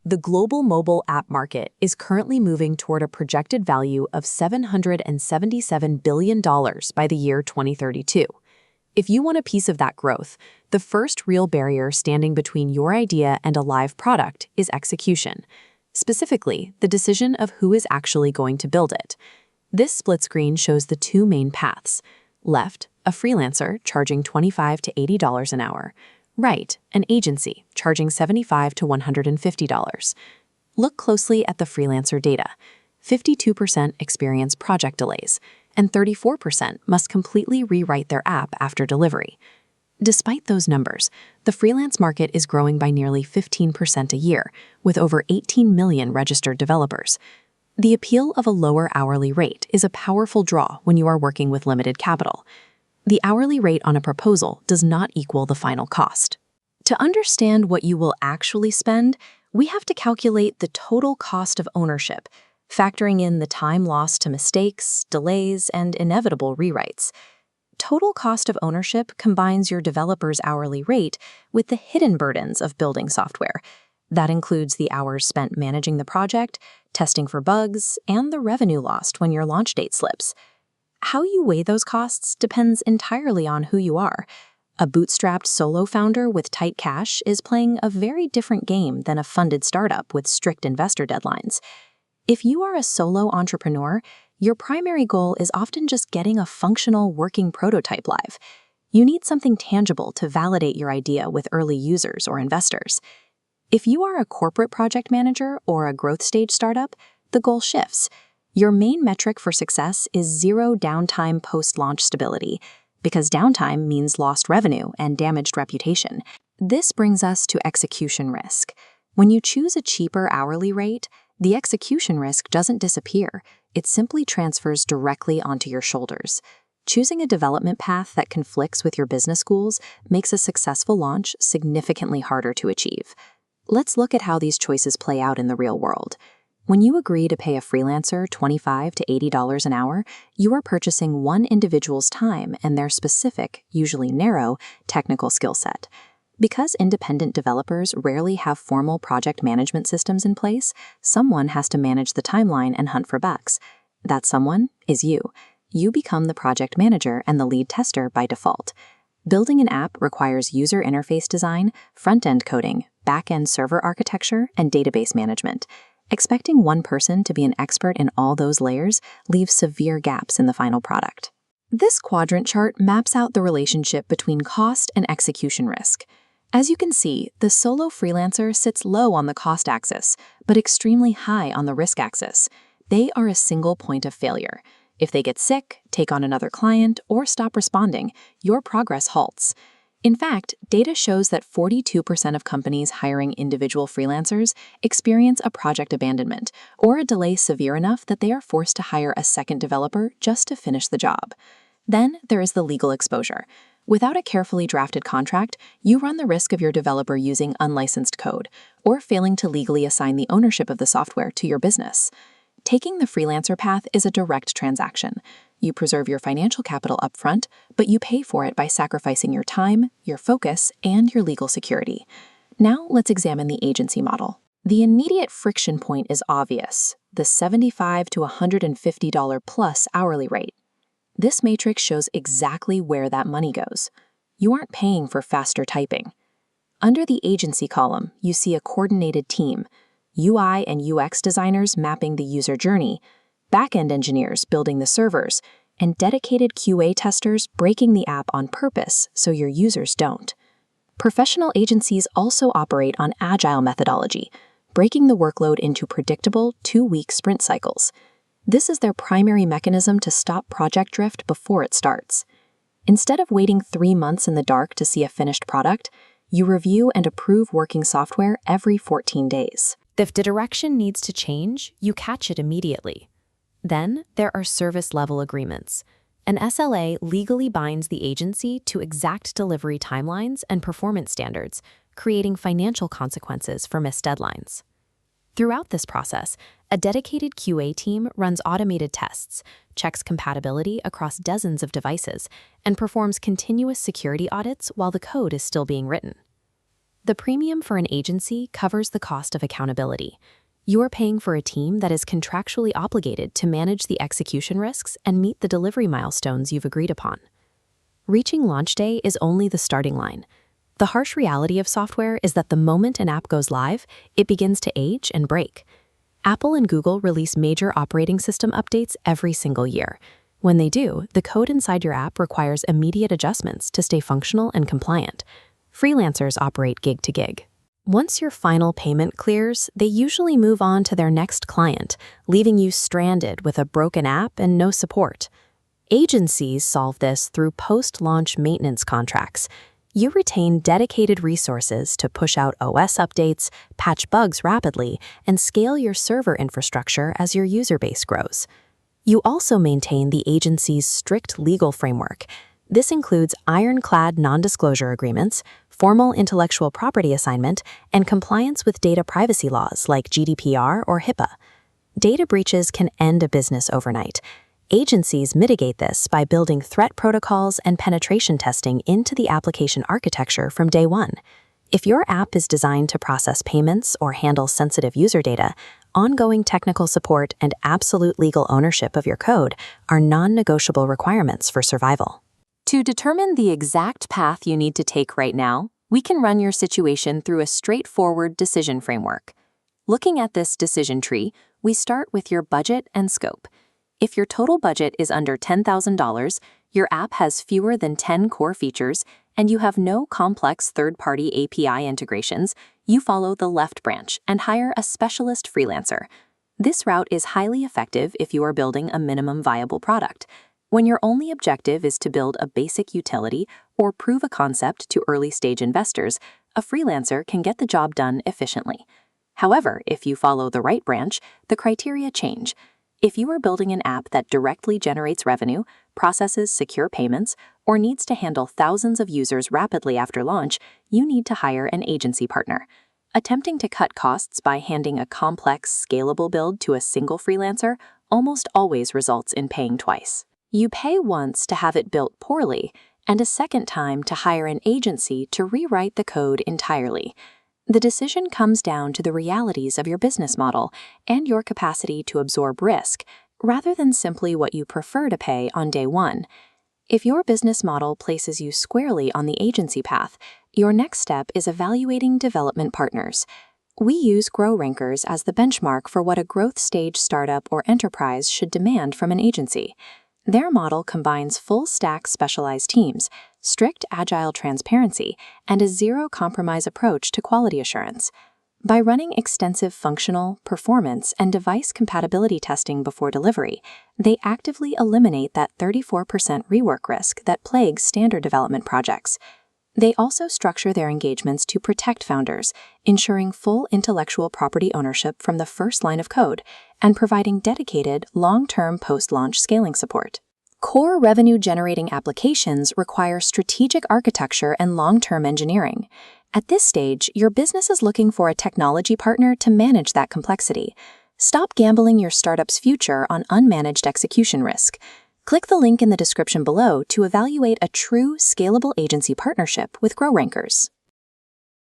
The global mobile app market is currently moving toward a projected value of $777 billion by the year 2032. If you want a piece of that growth, the first real barrier standing between your idea and a live product is execution. Specifically, the decision of who is actually going to build it. This split screen shows the two main paths. Left, a freelancer charging $25 to $80 an hour. Right, an agency charging $75 to $150. Look closely at the freelancer data. 52% experience project delays, and 34% must completely rewrite their app after delivery. Despite those numbers, the freelance market is growing by nearly 15% a year, with over 18 million registered developers. The appeal of a lower hourly rate is a powerful draw when you are working with limited capital. The hourly rate on a proposal does not equal the final cost. To understand what you will actually spend, we have to calculate the total cost of ownership, factoring in the time lost to mistakes, delays, and inevitable rewrites. Total cost of ownership combines your developer's hourly rate with the hidden burdens of building software. That includes the hours spent managing the project, testing for bugs, and the revenue lost when your launch date slips. How you weigh those costs depends entirely on who you are. A bootstrapped solo founder with tight cash is playing a very different game than a funded startup with strict investor deadlines. If you are a solo entrepreneur, your primary goal is often just getting a functional working prototype live. You need something tangible to validate your idea with early users or investors. If you are a corporate project manager or a growth stage startup, the goal shifts. Your main metric for success is zero downtime post-launch stability, because downtime means lost revenue and damaged reputation. This brings us to execution risk. When you choose a cheaper hourly rate, the execution risk doesn't disappear. It simply transfers directly onto your shoulders. Choosing a development path that conflicts with your business goals makes a successful launch significantly harder to achieve. Let's look at how these choices play out in the real world. When you agree to pay a freelancer $25 to $80 an hour, you are purchasing one individual's time and their specific, usually narrow, technical skill set. Because independent developers rarely have formal project management systems in place, someone has to manage the timeline and hunt for bugs. That someone is you. You become the project manager and the lead tester by default. Building an app requires user interface design, front-end coding, back-end server architecture, and database management. Expecting one person to be an expert in all those layers leaves severe gaps in the final product. This quadrant chart maps out the relationship between cost and execution risk. As you can see, the solo freelancer sits low on the cost axis, but extremely high on the risk axis. They are a single point of failure. If they get sick, take on another client, or stop responding, your progress halts. In fact, data shows that 42% of companies hiring individual freelancers experience a project abandonment or a delay severe enough that they are forced to hire a second developer just to finish the job. Then there is the legal exposure. Without a carefully drafted contract, you run the risk of your developer using unlicensed code or failing to legally assign the ownership of the software to your business. Taking the freelancer path is a direct transaction. You preserve your financial capital upfront, but you pay for it by sacrificing your time, your focus, and your legal security. Now let's examine the agency model. The immediate friction point is obvious, the $75 to $150 plus hourly rate. This matrix shows exactly where that money goes. You aren't paying for faster typing. Under the agency column, you see a coordinated team, UI and UX designers mapping the user journey, back-end engineers building the servers, and dedicated QA testers breaking the app on purpose so your users don't. Professional agencies also operate on agile methodology, breaking the workload into predictable 2-week sprint cycles. This is their primary mechanism to stop project drift before it starts. Instead of waiting 3 months in the dark to see a finished product, you review and approve working software every 14 days. If the direction needs to change, you catch it immediately. Then there are service-level agreements. An SLA legally binds the agency to exact delivery timelines and performance standards, creating financial consequences for missed deadlines. Throughout this process, a dedicated QA team runs automated tests, checks compatibility across dozens of devices, and performs continuous security audits while the code is still being written. The premium for an agency covers the cost of accountability. You're paying for a team that is contractually obligated to manage the execution risks and meet the delivery milestones you've agreed upon. Reaching launch day is only the starting line. The harsh reality of software is that the moment an app goes live, it begins to age and break. Apple and Google release major operating system updates every single year. When they do, the code inside your app requires immediate adjustments to stay functional and compliant. Freelancers operate gig to gig. Once your final payment clears, they usually move on to their next client, leaving you stranded with a broken app and no support. Agencies solve this through post-launch maintenance contracts. You retain dedicated resources to push out OS updates, patch bugs rapidly, and scale your server infrastructure as your user base grows. You also maintain the agency's strict legal framework. This includes ironclad non-disclosure agreements, formal intellectual property assignment, and compliance with data privacy laws like GDPR or HIPAA. Data breaches can end a business overnight. Agencies mitigate this by building threat protocols and penetration testing into the application architecture from day one. If your app is designed to process payments or handle sensitive user data, ongoing technical support and absolute legal ownership of your code are non-negotiable requirements for survival. To determine the exact path you need to take right now, we can run your situation through a straightforward decision framework. Looking at this decision tree, we start with your budget and scope. If your total budget is under $10,000, your app has fewer than 10 core features, and you have no complex third-party API integrations, you follow the left branch and hire a specialist freelancer. This route is highly effective if you are building a minimum viable product. When your only objective is to build a basic utility or prove a concept to early-stage investors, a freelancer can get the job done efficiently. However, if you follow the right branch, the criteria change. If you are building an app that directly generates revenue, processes secure payments, or needs to handle thousands of users rapidly after launch, you need to hire an agency partner. Attempting to cut costs by handing a complex, scalable build to a single freelancer almost always results in paying twice. You pay once to have it built poorly, and a second time to hire an agency to rewrite the code entirely. The decision comes down to the realities of your business model and your capacity to absorb risk, rather than simply what you prefer to pay on day one. If your business model places you squarely on the agency path, your next step is evaluating development partners. We use GrowRankers as the benchmark for what a growth stage startup or enterprise should demand from an agency. Their model combines full-stack specialized teams, strict agile transparency, and a zero-compromise approach to quality assurance. By running extensive functional, performance, and device compatibility testing before delivery, they actively eliminate that 34% rework risk that plagues standard development projects. They also structure their engagements to protect founders, ensuring full intellectual property ownership from the first line of code, and providing dedicated, long-term post-launch scaling support. Core revenue-generating applications require strategic architecture and long-term engineering. At this stage, your business is looking for a technology partner to manage that complexity. Stop gambling your startup's future on unmanaged execution risk. Click the link in the description below to evaluate a true, scalable agency partnership with GrowRankers.